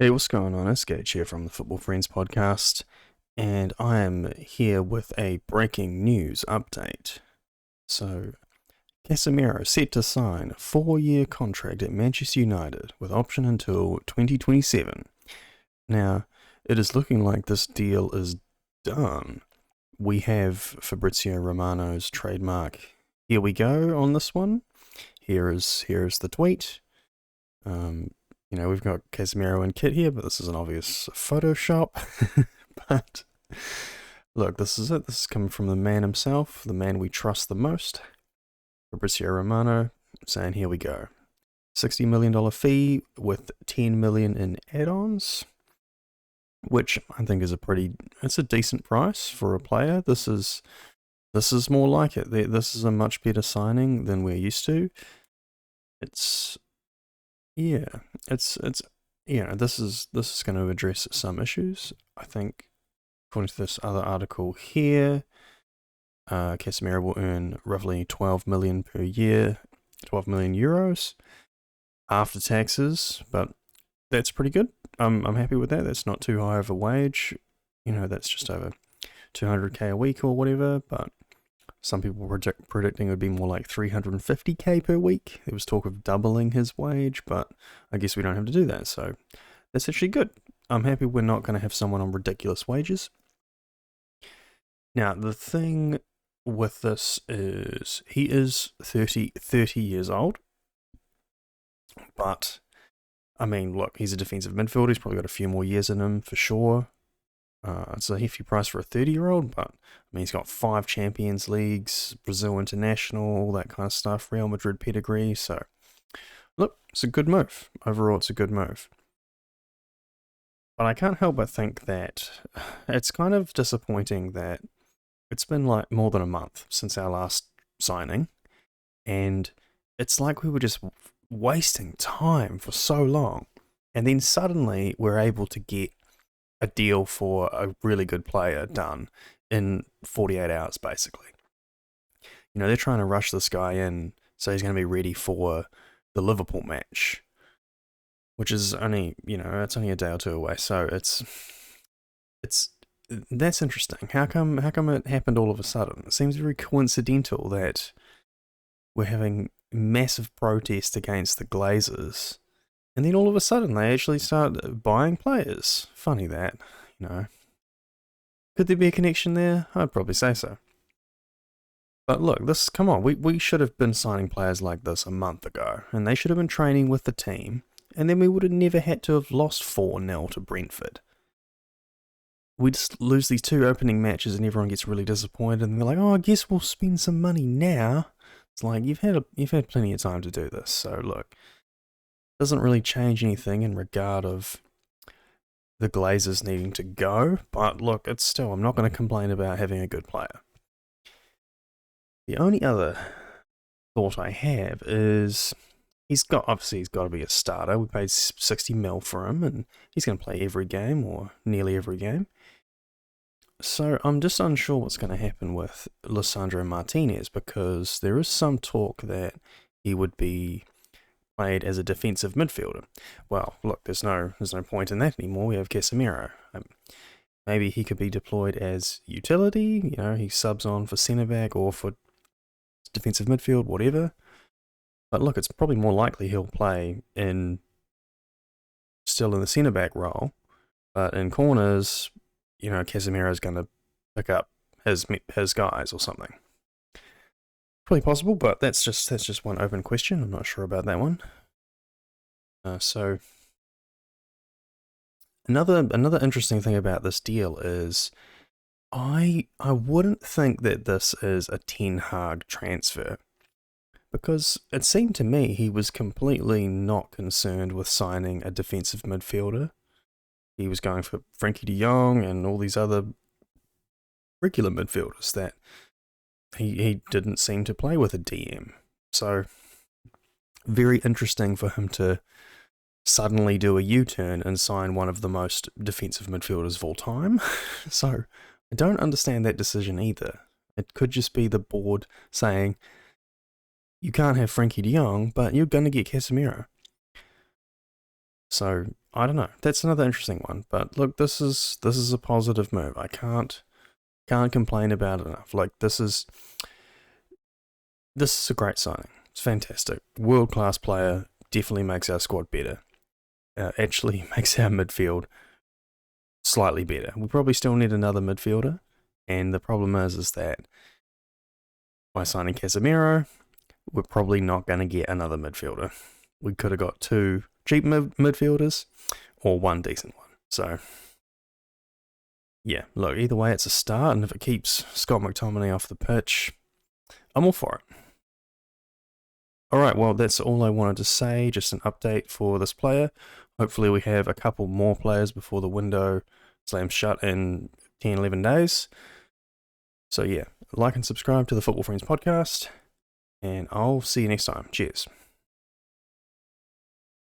Hey, what's going on? It's Gage here from the Football Friends podcast, and I am here with a breaking news update. So, Casemiro set to sign a 4-year contract at Manchester United with option until 2027. Now, it is looking like this deal is done. We have Fabrizio Romano's trademark. Here we go on this one. Here is the tweet. We've got Casemiro and Kit here, but this is an obvious Photoshop. But look, this is it. This is coming from the man himself, the man we trust the most, Fabrizio Romano, saying here we go. $60 million fee with $10 million in add-ons, which I think is it's a decent price for a player. This is more like it. This is a much better signing than we're used to. This is going to address some issues. I think, according to this other article here, Casemiro will earn roughly 12 million per year, 12 million euros after taxes, but that's pretty good. I'm happy with that. That's not too high of a wage. That's just over 200k a week or whatever, but some people were predicting it would be more like 350k per week. There was talk of doubling his wage, but I guess we don't have to do that, so that's actually good. I'm happy we're not going to have someone on ridiculous wages. Now, the thing with this is he is 30 years old, but, I mean, look, he's a defensive midfielder. He's probably got a few more years in him for sure. It's a hefty price for a 30-year-old, but I mean, he's got 5 Champions Leagues, Brazil International, all that kind of stuff, Real Madrid pedigree, so look, it's a good move. Overall, it's a good move. But I can't help but think that it's kind of disappointing that it's been like more than a month since our last signing, and it's like we were just wasting time for so long, and then suddenly we're able to get a deal for a really good player done in 48 hours, basically. They're trying to rush this guy in so he's going to be ready for the Liverpool match, which is only, it's only a day or two away. So that's interesting. How come it happened all of a sudden? It seems very coincidental that we're having massive protest against the Glazers, and then all of a sudden, they actually start buying players. Funny that, Could there be a connection there? I'd probably say so. But look, come on, we should have been signing players like this a month ago, and they should have been training with the team, and then we would have never had to have lost 4-0 to Brentford. We just lose these 2 opening matches, and everyone gets really disappointed, and they're like, oh, I guess we'll spend some money now. It's like, you've had plenty of time to do this, so look. Doesn't really change anything in regard of the Glazers needing to go, but look, it's still, I'm not going to complain about having a good player. The only other thought I have is he's got to be a starter. We paid 60 mil for him, and he's going to play every game, or nearly every game. So I'm just unsure what's going to happen with Lisandro Martinez, because there is some talk that he would be played as a defensive midfielder. Well, look, there's no point in that anymore. We have Casemiro. Maybe he could be deployed as utility. He subs on for centre back or for defensive midfield, whatever. But look, it's probably more likely he'll play still in the centre back role, but in corners, Casemiro's going to pick up his guys or something. Probably possible, but that's just one open question. I'm not sure about that one. So another interesting thing about this deal is I wouldn't think that this is a Ten Hag transfer, because it seemed to me he was completely not concerned with signing a defensive midfielder. He was going for Frankie de Jong and all these other regular midfielders that he didn't seem to play with a DM. So, very interesting for him to suddenly do a U-turn and sign one of the most defensive midfielders of all time. So, I don't understand that decision either. It could just be the board saying, you can't have Frankie de Jong, but you're going to get Casemiro. So I don't know. That's another interesting one. But look, this is a positive move. I can't complain about it enough. Like this is a great signing. It's fantastic. World class player. Definitely makes our squad better. Actually makes our midfield slightly better. We probably still need another midfielder, and the problem is that by signing Casemiro, we're probably not going to get another midfielder. We could have got 2 cheap midfielders or 1 decent one. So yeah, look, either way it's a start, and if it keeps Scott McTominay off the pitch, I'm all for it. Alright, well that's all I wanted to say, just an update for this player. Hopefully we have a couple more players before the window slams shut in 10-11 days. So yeah, like and subscribe to the Football Friends podcast, and I'll see you next time. Cheers.